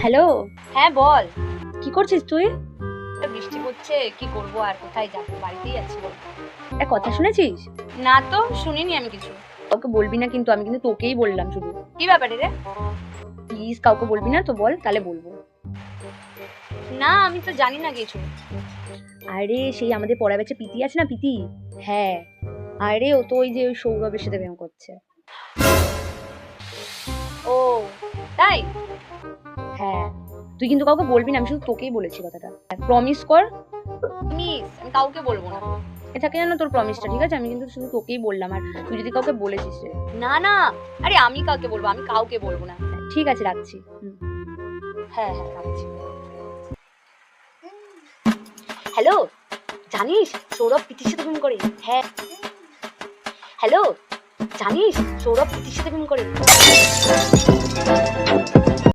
Hello. হ্যাঁ বল। কি করছিস তুই? বৃষ্টি পড়ছে, কি করবো আর, কোথায় যাবো, বাড়িতেই আছি বল। এক কথা শুনেছিস? না তো, শুনিনি আমি কিছু। কাউকে বলবি না কিন্তু, আমি কিন্তু তোকেই বললাম শুধু। কি ব্যাপারে রে? প্লিজ কাউকে বলবি না তো, বল তাহলে বলবো। না আমি তো জানি না কিছু। আরে সেই আমাদের পড়া ব্যাচে পিতি আছে না, পিতি। হ্যাঁ, আরে ও তো ওই যে ওই সৌরভের সাথে প্রেম করছে। ও তাই? হ্যাঁ, তুই কিন্তু কাউকে বলবি না, আমি শুধু তোকেই বলেছি কথাটা। প্রমিস কর। মিস আমি কাউকে বলবো না। এ থাকে যেন তোর প্রমিসটা, ঠিক আছে? আমি কিন্তু শুধু তোকেই বললাম, আর তুই যদি কাউকে বলেছিস রে। না না, আরে আমি কাউকে বলবো, আমি কাউকে বলবো না। ঠিক আছে, রাখছি। হ্যাঁ হ্যাঁ রাখছি। হ্যালো, জানিস সৌরভ প্রীতির সাথে প্রেম করে? হ্যাঁ। হ্যালো, জানিস সৌরভ প্রীতির সাথে প্রেম করে?